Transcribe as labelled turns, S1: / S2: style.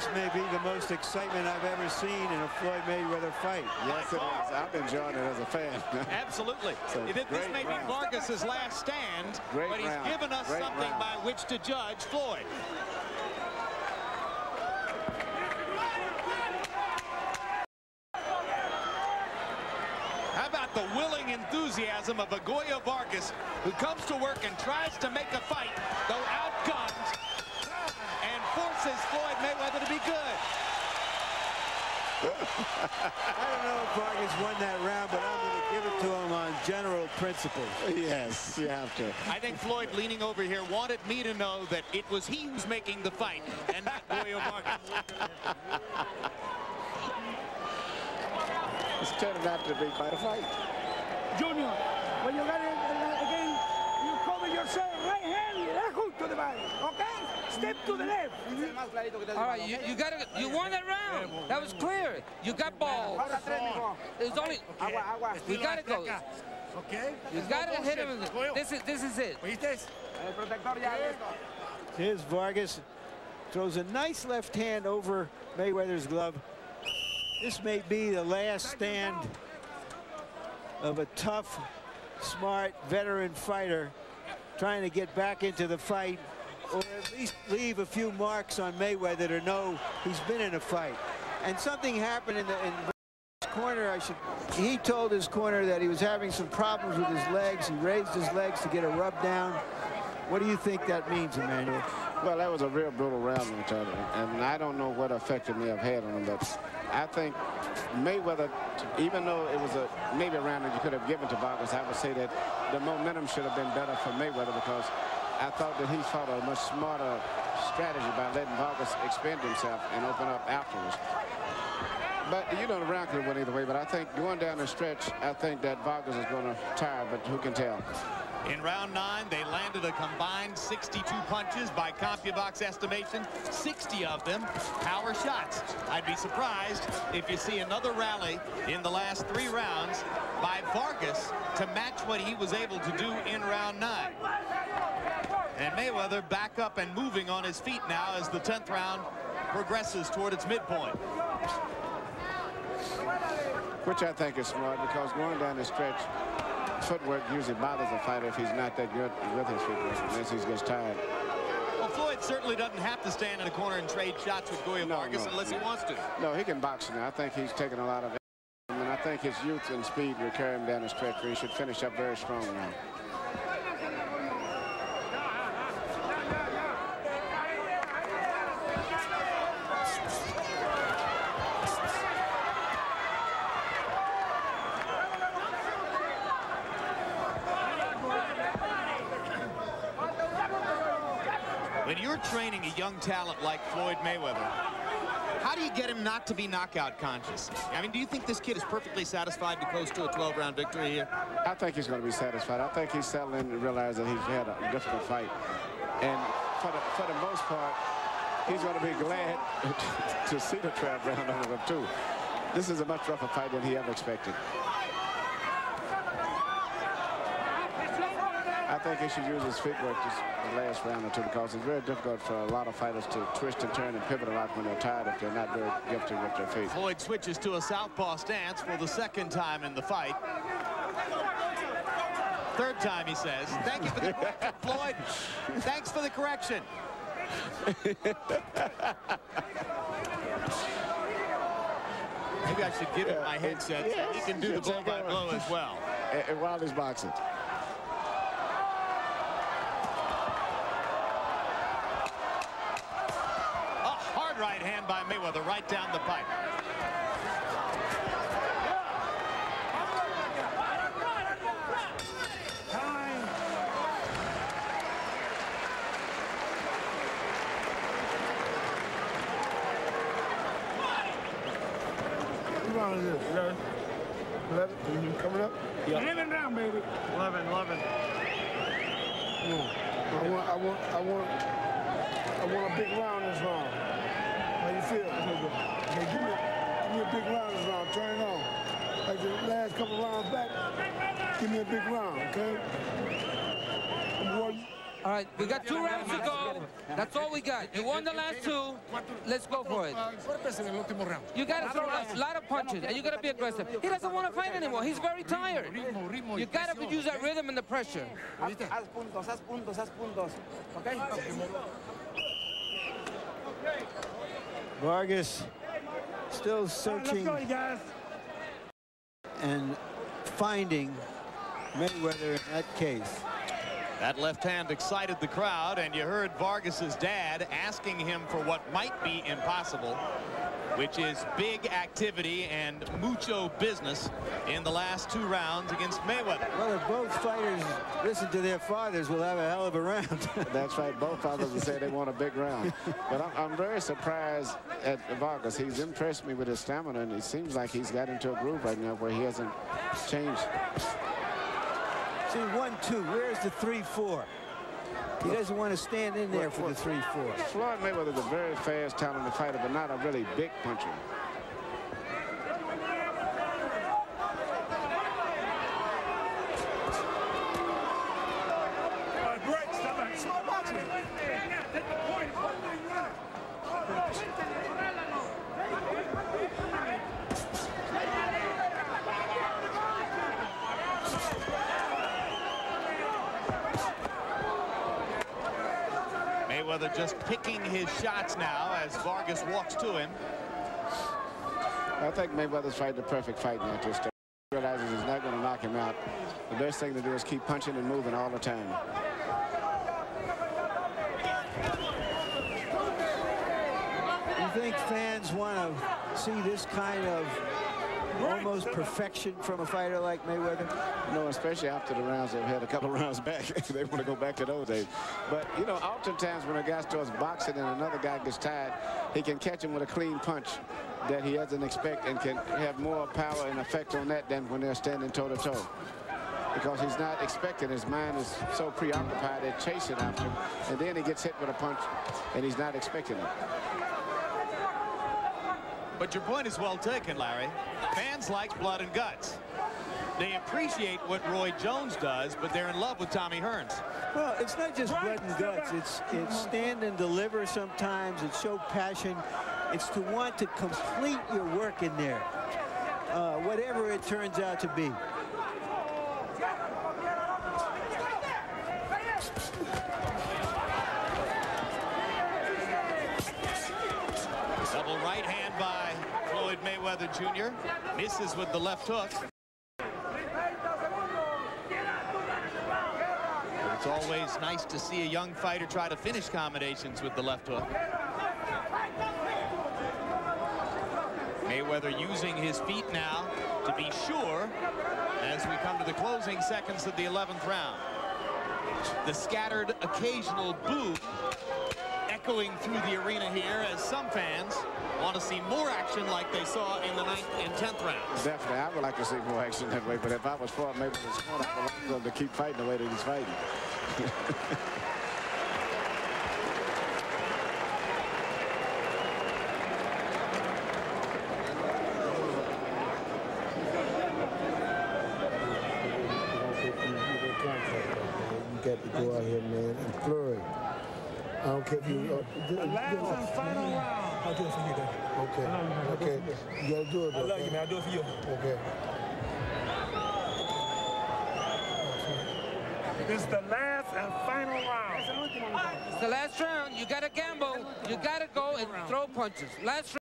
S1: This may be the most excitement I've ever seen in a Floyd Mayweather fight.
S2: Yes, it is. I've enjoyed it as a fan.
S3: Absolutely.
S2: So
S3: this may be Vargas's last stand, but he's given us something by which to judge Floyd. How about the willing enthusiasm of Gregorio Vargas, who comes to work and tries to make a fight, though outgunned, and forces Floyd Mayweather to be good.
S1: I don't know if Vargas won that round, but I'm going to give it to him on general principles.
S2: Yes, you have to.
S3: I think Floyd, leaning over here, wanted me to know that it was he who's making the fight and not Gregorio Vargas.
S2: It's turning out to be quite a fight.
S4: Junior, when you got it again, you cover yourself right hand, hook to the body, okay? Step to the left.
S5: All right, you won that round. That was clear. You got balls. There's only, we gotta go.
S4: Okay.
S5: You gotta hit him. This is it.
S1: Here's Vargas. Throws a nice left hand over Mayweather's glove. This may be the last stand of a tough, smart, veteran fighter trying to get back into the fight, or at least leave a few marks on Mayweather to know he's been in a fight. And something happened in his corner. He told his corner that he was having some problems with his legs. He raised his legs to get a rub down. What do you think that means, Emmanuel?
S2: Well, that was a real brutal round, and I don't know what effect it may have had on him, but I think Mayweather, even though it was maybe a round that you could have given to Vargas, I would say that the momentum should have been better for Mayweather, because I thought that he fought a much smarter strategy by letting Vargas expend himself and open up afterwards. But, you know, the round could have went either way, but I think going down the stretch, I think that Vargas is going to tire, but who can tell?
S3: In round 9, they landed a combined 62 punches by CompuBox estimation, 60 of them power shots. I'd be surprised if you see another rally in the last 3 rounds by Vargas to match what he was able to do in round 9. And Mayweather back up and moving on his feet now as the 10th round progresses toward its midpoint.
S2: Which I think is smart, because going down the stretch, footwork usually bothers a fighter if he's not that good with his footwork, unless he gets tired.
S3: Well, Floyd certainly doesn't have to stand in a corner and trade shots with Gregorio Vargas unless he wants to.
S2: No, he can box now. I think he's taken a lot of it. And I think his youth and speed will carry him down the stretch, where he should finish up very strong now.
S3: When you're training a young talent like Floyd Mayweather, how do you get him not to be knockout conscious? I mean, do you think this kid is perfectly satisfied to coast to a 12-round victory here?
S2: I think he's going to be satisfied. I think he's settled in and realized that he's had a difficult fight. And for the most part, he's going to be glad to see the 12th round over him, too. This is a much rougher fight than he ever expected. I think he should use his footwork just the last round or two, because it's very difficult for a lot of fighters to twist and turn and pivot a lot when they're tired if they're not very gifted with their feet.
S3: Floyd switches to a southpaw stance for the 2nd time in the fight. 3rd time, he says. Thank you for the correction, Floyd. Thanks for the correction. Maybe I should give him my headset so he can do the blow-by-blow as well.
S2: And while he's boxing.
S3: Right hand by Mayweather right down the pipe.
S4: What round is this? 11. 11? Coming up?
S1: Yep.
S4: 11 round, baby.
S1: 11.
S4: I want a big round this round. How you feel? Okay, give me a big round this round. Turn it on. Like the last couple rounds back, give me a big round, okay?
S5: All right, we got 2 rounds to go. That's all we got. You won the last two. Let's go for it. You got to throw a lot of punches, and you got to be aggressive. He doesn't want to fight anymore. He's very tired. You got to use that rhythm and the pressure.
S6: Haz puntos. Okay?
S1: Vargas still searching and finding Mayweather in that case.
S3: That left hand excited the crowd, and you heard Vargas's dad asking him for what might be impossible, which is big activity and mucho business in the last 2 rounds against Mayweather.
S1: Well, if both fighters listen to their fathers, we'll have a hell of a round.
S2: That's right. Both fathers will say they want a big round. But I'm very surprised at Vargas. He's impressed me with his stamina, and it seems like he's got into a groove right now where he hasn't changed.
S1: See, 1-2. Where's the 3-4? He doesn't want to stand in there for the 3-4.
S2: Floyd Mayweather is a very fast, talented fighter, but not a really big puncher.
S3: Mayweather just picking his shots now as Vargas walks to him.
S2: I think Mayweather's fighting the perfect fight now at this stage. He realizes he's not going to knock him out. The best thing to do is keep punching and moving all the time.
S1: You think fans want to see this kind of almost perfection from a fighter like Mayweather?
S2: No, especially after the rounds they've had a couple of rounds back. They want to go back to those days. But, you know, oftentimes when a guy starts boxing and another guy gets tired, he can catch him with a clean punch that he doesn't expect and can have more power and effect on that than when they're standing toe-to-toe. Because he's not expecting. His mind is so preoccupied at chasing after him. And then he gets hit with a punch and he's not expecting it.
S3: But your point is well taken, Larry. Fans like blood and guts. They appreciate what Roy Jones does, but they're in love with Tommy Hearns.
S1: Well, it's not just blood and guts. It's stand and deliver sometimes. It's show passion. It's to want to complete your work in there, whatever it turns out to be.
S3: Double right hand by Floyd Mayweather Jr. Misses with the left hook. It's always nice to see a young fighter try to finish combinations with the left hook. Mayweather using his feet now to be sure as we come to the closing seconds of the 11th round. The scattered occasional boo echoing through the arena here as some fans want to see more action like they saw in the 9th and 10th rounds.
S2: Definitely, I would like to see more action that way, but if I was Floyd Mayweather's corner, I would like them to keep fighting the way that he's fighting.
S4: You got to go out here, man, and Floyd. I don't care if you...
S7: the last and final round.
S4: I'll do it for you, then. Okay. Okay. You got to do it, though.
S7: I love you, man. I'll do it for you.
S4: Okay.
S7: This is the last and final round.
S5: It's the last round. You got to gamble. You got to go and throw punches. Last round.